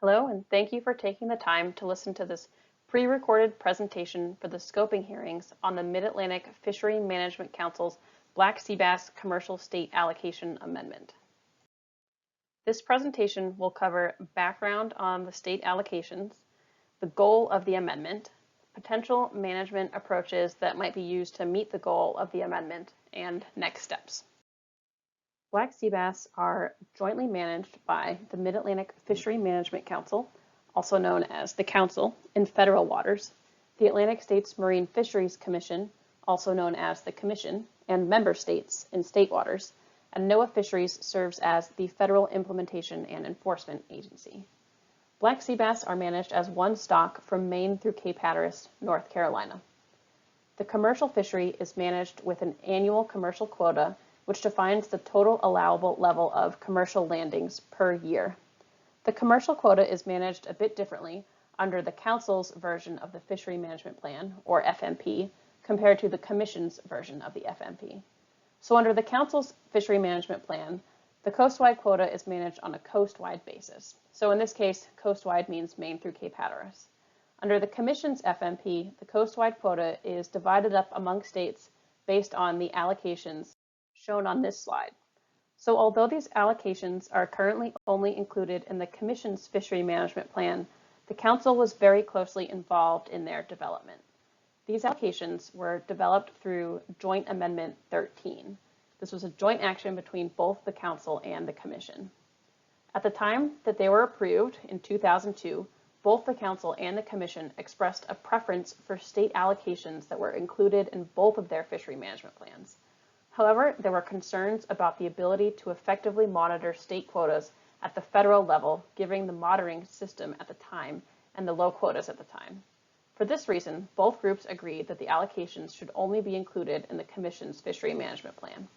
Hello, and thank you for taking the time to listen to this pre-recorded presentation for the scoping hearings on the Mid-Atlantic Fishery Management Council's Black Sea Bass Commercial State Allocation Amendment. This presentation will cover background on the state allocations, the goal of the amendment, potential management approaches that might be used to meet the goal of the amendment, and next steps. Black sea bass are jointly managed by the Mid-Atlantic Fishery Management Council, also known as the Council, in federal waters, the Atlantic States Marine Fisheries Commission, also known as the Commission, and member states in state waters, and NOAA Fisheries serves as the federal implementation and enforcement agency. Black sea bass are managed as one stock from Maine through Cape Hatteras, North Carolina. The commercial fishery is managed with an annual commercial quota which defines the total allowable level of commercial landings per year. The commercial quota is managed a bit differently under the Council's version of the Fishery Management Plan, or FMP, compared to the Commission's version of the FMP. So under the Council's Fishery Management Plan, the coastwide quota is managed on a coastwide basis. So in this case, coastwide means Maine through Cape Hatteras. Under the Commission's FMP, the coastwide quota is divided up among states based on the allocations shown on this slide. So although these allocations are currently only included in the Commission's Fishery Management Plan, the Council was very closely involved in their development. These allocations were developed through Joint Amendment 13. This was a joint action between both the Council and the Commission. At the time that they were approved in 2002, both the Council and the Commission expressed a preference for state allocations that were included in both of their fishery management plans. However, there were concerns about the ability to effectively monitor state quotas at the federal level, given the monitoring system at the time and the low quotas at the time. For this reason, both groups agreed that the allocations should only be included in the Commission's Fishery Management Plan.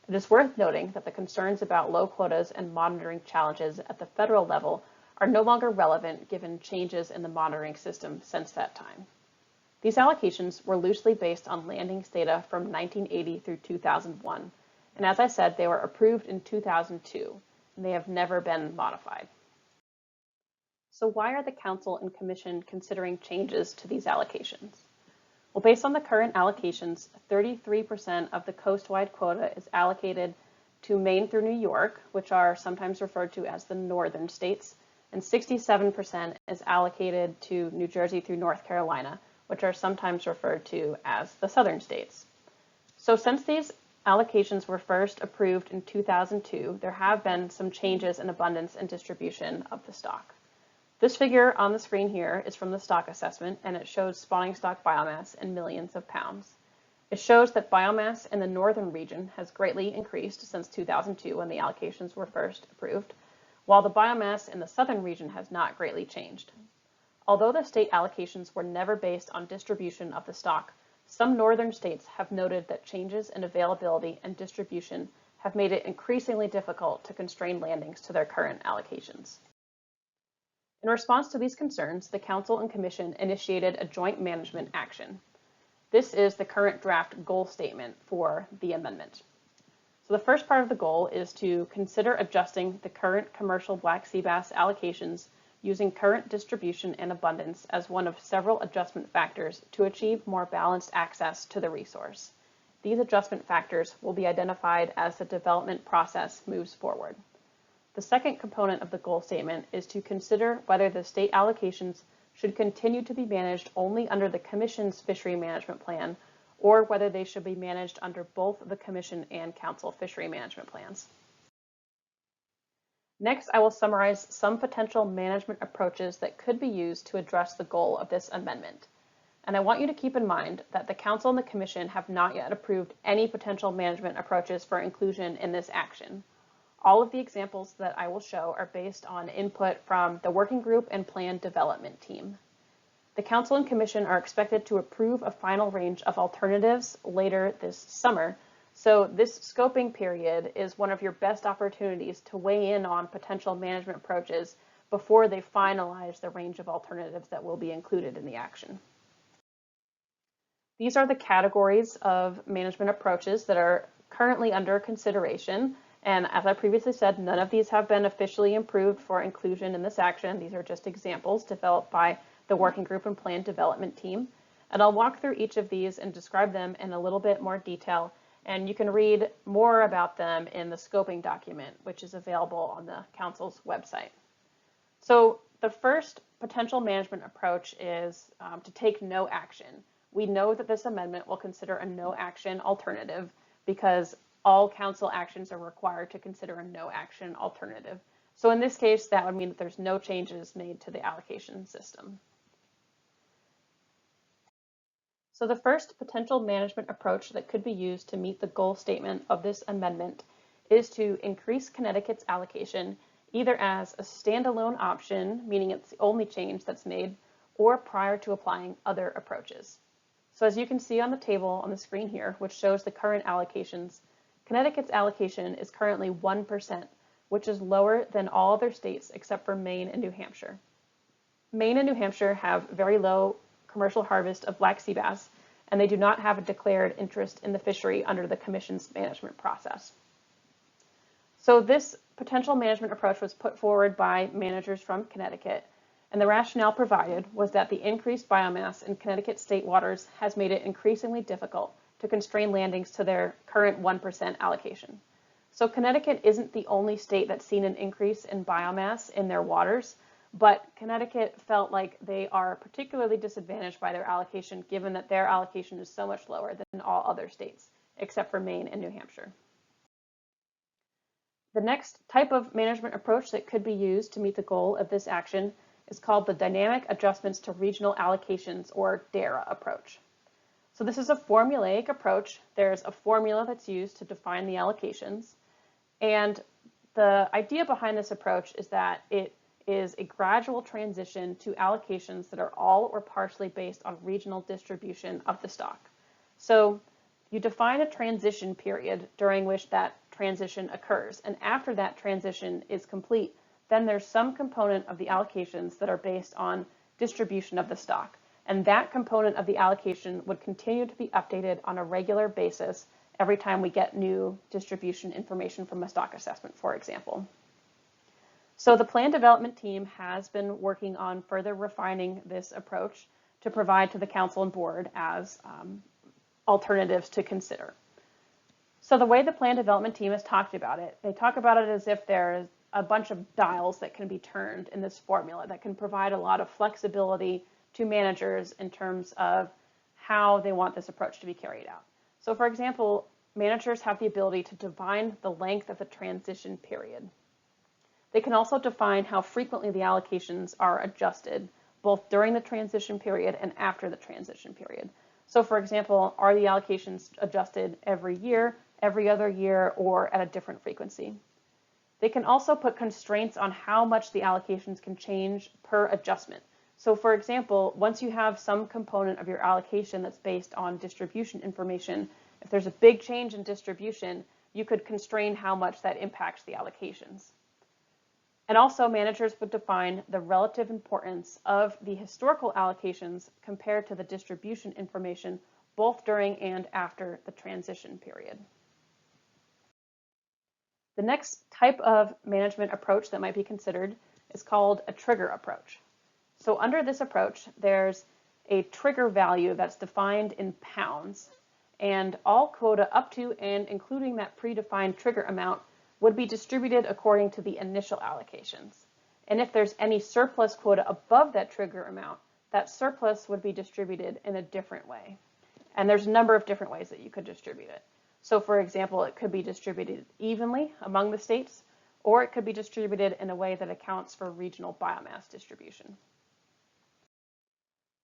It is worth noting that the concerns about low quotas and monitoring challenges at the federal level are no longer relevant given changes in the monitoring system since that time. These allocations were loosely based on landings data from 1980 through 2001, and as I said, they were approved in 2002, and they have never been modified. So why are the Council and Commission considering changes to these allocations? Well, based on the current allocations, 33% of the coastwide quota is allocated to Maine through New York, which are sometimes referred to as the northern states, and 67% is allocated to New Jersey through North Carolina, which are sometimes referred to as the southern states. So since these allocations were first approved in 2002, there have been some changes in abundance and distribution of the stock. This figure on the screen here is from the stock assessment, and it shows spawning stock biomass in millions of pounds. It shows that biomass in the northern region has greatly increased since 2002 when the allocations were first approved, while the biomass in the southern region has not greatly changed. Although the state allocations were never based on distribution of the stock, some northern states have noted that changes in availability and distribution have made it increasingly difficult to constrain landings to their current allocations. In response to these concerns, the Council and Commission initiated a joint management action. This is the current draft goal statement for the amendment. So the first part of the goal is to consider adjusting the current commercial black sea bass allocations using current distribution and abundance as one of several adjustment factors to achieve more balanced access to the resource. These adjustment factors will be identified as the development process moves forward. The second component of the goal statement is to consider whether the state allocations should continue to be managed only under the Commission's Fishery Management Plan, or whether they should be managed under both the Commission and Council Fishery Management Plans. Next, I will summarize some potential management approaches that could be used to address the goal of this amendment. And I want you to keep in mind that the Council and the Commission have not yet approved any potential management approaches for inclusion in this action. All of the examples that I will show are based on input from the Working Group and Plan Development Team. The Council and Commission are expected to approve a final range of alternatives later this summer, so this scoping period is one of your best opportunities to weigh in on potential management approaches before they finalize the range of alternatives that will be included in the action. These are the categories of management approaches that are currently under consideration, And as I previously said, none of these have been officially approved for inclusion in this action. These are just examples developed by the Working Group and Plan Development Team. And I'll walk through each of these and describe them in a little bit more detail. And you can read more about them in the scoping document, which is available on the Council's website. So the first potential management approach is to take no action. We know that this amendment will consider a no action alternative because all Council actions are required to consider a no action alternative. So in this case, that would mean that there's no changes made to the allocation system. So the first potential management approach that could be used to meet the goal statement of this amendment is to increase Connecticut's allocation either as a standalone option, meaning it's the only change that's made, or prior to applying other approaches. So as you can see on the table on the screen here, which shows the current allocations, Connecticut's allocation is currently 1%, which is lower than all other states except for Maine and New Hampshire. Maine and New Hampshire have very low commercial harvest of black sea bass, and they do not have a declared interest in the fishery under the Commission's management process. So this potential management approach was put forward by managers from Connecticut, and the rationale provided was that the increased biomass in Connecticut state waters has made it increasingly difficult to constrain landings to their current 1% allocation. So Connecticut isn't the only state that's seen an increase in biomass in their waters, but Connecticut felt like they are particularly disadvantaged by their allocation given that their allocation is so much lower than all other states, except for Maine and New Hampshire. The next type of management approach that could be used to meet the goal of this action is called the Dynamic Adjustments to Regional Allocations, or DARA approach. So this is a formulaic approach. There's a formula that's used to define the allocations. And the idea behind this approach is that it is a gradual transition to allocations that are all or partially based on regional distribution of the stock. So you define a transition period during which that transition occurs. And after that transition is complete, then there's some component of the allocations that are based on distribution of the stock. And that component of the allocation would continue to be updated on a regular basis every time we get new distribution information from a stock assessment, for example. So the plan development team has been working on further refining this approach to provide to the council and board as alternatives to consider. So the way the plan development team has talked about it, they talk about it as if there's a bunch of dials that can be turned in this formula that can provide a lot of flexibility to managers in terms of how they want this approach to be carried out. So for example, managers have the ability to define the length of the transition period. They can also define how frequently the allocations are adjusted, both during the transition period and after the transition period. So for example, are the allocations adjusted every year, every other year, or at a different frequency? They can also put constraints on how much the allocations can change per adjustment. So for example, once you have some component of your allocation that's based on distribution information, if there's a big change in distribution, you could constrain how much that impacts the allocations. And also managers would define the relative importance of the historical allocations compared to the distribution information, both during and after the transition period. The next type of management approach that might be considered is called a trigger approach. So under this approach, there's a trigger value that's defined in pounds, and all quota up to and including that predefined trigger amount would be distributed according to the initial allocations. And if there's any surplus quota above that trigger amount, that surplus would be distributed in a different way. And there's a number of different ways that you could distribute it. So for example, it could be distributed evenly among the states, or it could be distributed in a way that accounts for regional biomass distribution.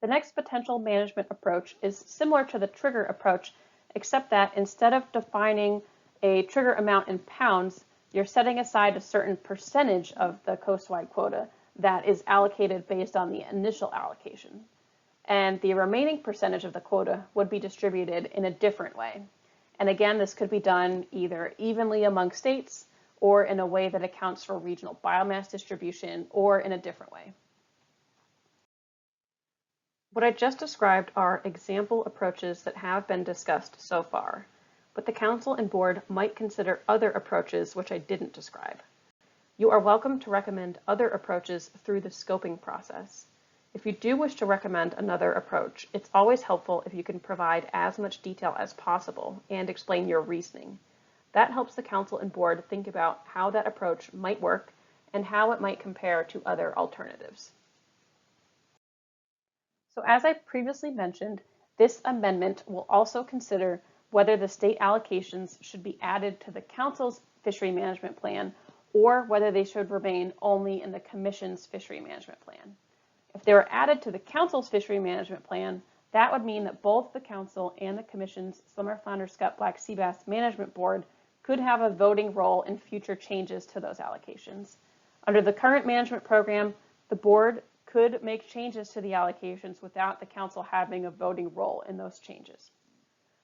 The next potential management approach is similar to the trigger approach, except that instead of defining a trigger amount in pounds, you're setting aside a certain percentage of the coastwide quota that is allocated based on the initial allocation. And the remaining percentage of the quota would be distributed in a different way. And again, this could be done either evenly among states or in a way that accounts for regional biomass distribution or in a different way. What I just described are example approaches that have been discussed so far. but the Council and Board might consider other approaches which I didn't describe. You are welcome to recommend other approaches through the scoping process. If you do wish to recommend another approach, it's always helpful if you can provide as much detail as possible and explain your reasoning. That helps the Council and Board think about how that approach might work and how it might compare to other alternatives. So as I previously mentioned, this amendment will also consider whether the state allocations should be added to the Council's fishery management plan or whether they should remain only in the Commission's fishery management plan. If they were added to the Council's fishery management plan, that would mean that both the Council and the Commission's Summer Flounder Scut Black Sea Bass Management Board could have a voting role in future changes to those allocations. Under the current management program, the Board could make changes to the allocations without the Council having a voting role in those changes.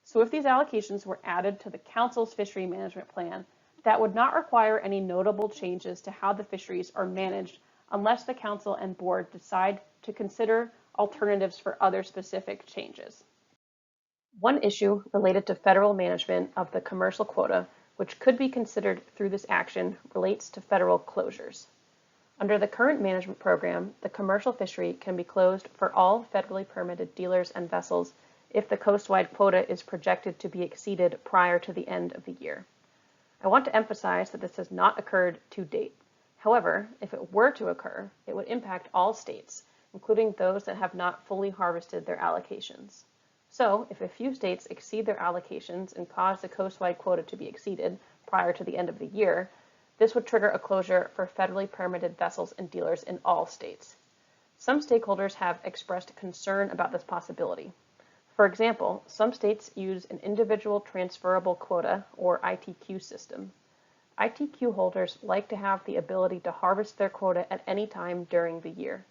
So if these allocations were added to the Council's fishery management plan, that would not require any notable changes to how the fisheries are managed unless the Council and Board decide to consider alternatives for other specific changes. One issue related to federal management of the commercial quota, which could be considered through this action, relates to federal closures. Under the current management program, the commercial fishery can be closed for all federally permitted dealers and vessels if the coastwide quota is projected to be exceeded prior to the end of the year. I want to emphasize that this has not occurred to date. However, if it were to occur, it would impact all states, including those that have not fully harvested their allocations. So, if a few states exceed their allocations and cause the coastwide quota to be exceeded prior to the end of the year, this would trigger a closure for federally permitted vessels and dealers in all states. Some stakeholders have expressed concern about this possibility. For example, some states use an individual transferable quota, or ITQ system. ITQ holders like to have the ability to harvest their quota at any time during the year.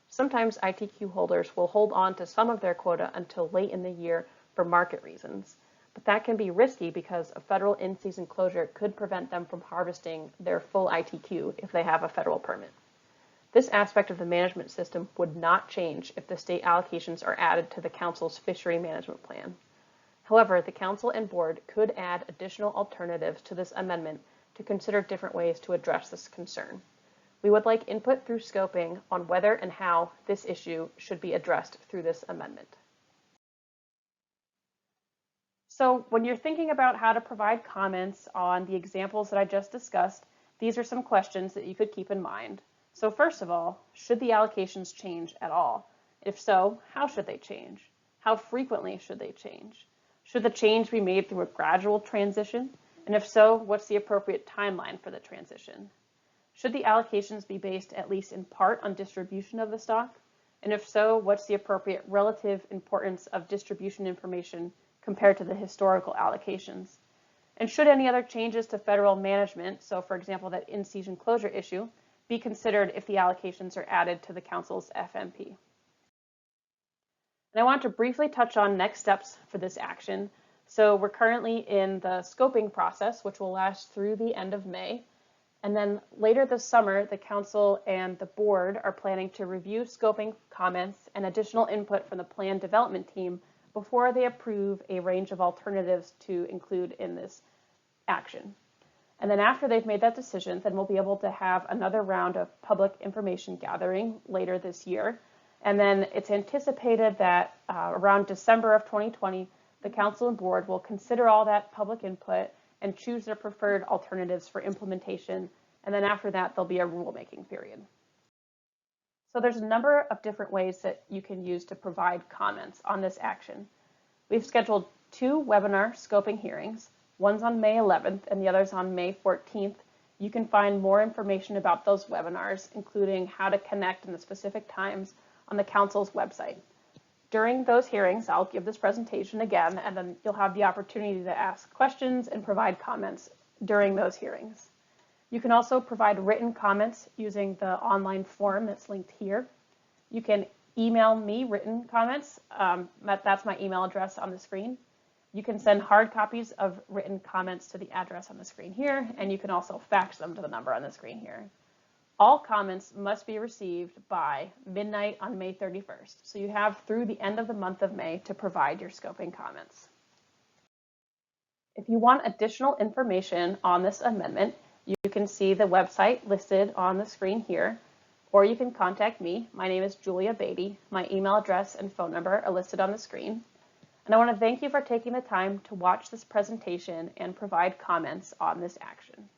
Sometimes ITQ holders will hold on to some of their quota until late in the year for market reasons, but that can be risky because a federal in-season closure could prevent them from harvesting their full ITQ if they have a federal permit. This aspect of the management system would not change if the state allocations are added to the Council's fishery management plan. However, the Council and Board could add additional alternatives to this amendment to consider different ways to address this concern. We would like input through scoping on whether and how this issue should be addressed through this amendment. So when you're thinking about how to provide comments on the examples that I just discussed, these are some questions that you could keep in mind. So first of all, should the allocations change at all? If so, how should they change? How frequently should they change? Should the change be made through a gradual transition? And if so, what's the appropriate timeline for the transition? Should the allocations be based at least in part on distribution of the stock? And if so, what's the appropriate relative importance of distribution information compared to the historical allocations? And should any other changes to federal management, so for example that in-season closure issue, be considered if the allocations are added to the Council's FMP? And I want to briefly touch on next steps for this action. So we're currently in the scoping process, which will last through the end of May. And then later this summer, the Council and the Board are planning to review scoping comments and additional input from the plan development team before they approve a range of alternatives to include in this action. And then after they've made that decision, then we'll be able to have another round of public information gathering later this year. And then it's anticipated that around December of 2020, the Council and Board will consider all that public input and choose their preferred alternatives for implementation. And then after that, there'll be a rulemaking period. So there's a number of different ways that you can use to provide comments on this action. We've scheduled 2 webinar scoping hearings. One's on May 11th and the other's on May 14th. You can find more information about those webinars, including how to connect and the specific times, on the Council's website. During those hearings, I'll give this presentation again, and then you'll have the opportunity to ask questions and provide comments during those hearings. You can also provide written comments using the online form that's linked here. You can email me written comments. That's my email address on the screen. You can send hard copies of written comments to the address on the screen here, and you can also fax them to the number on the screen here. All comments must be received by midnight on May 31st. So you have through the end of the month of May to provide your scoping comments. If you want additional information on this amendment, you can see the website listed on the screen here, or you can contact me. My name is Julia Beatty. My email address and phone number are listed on the screen. And I want to thank you for taking the time to watch this presentation and provide comments on this action.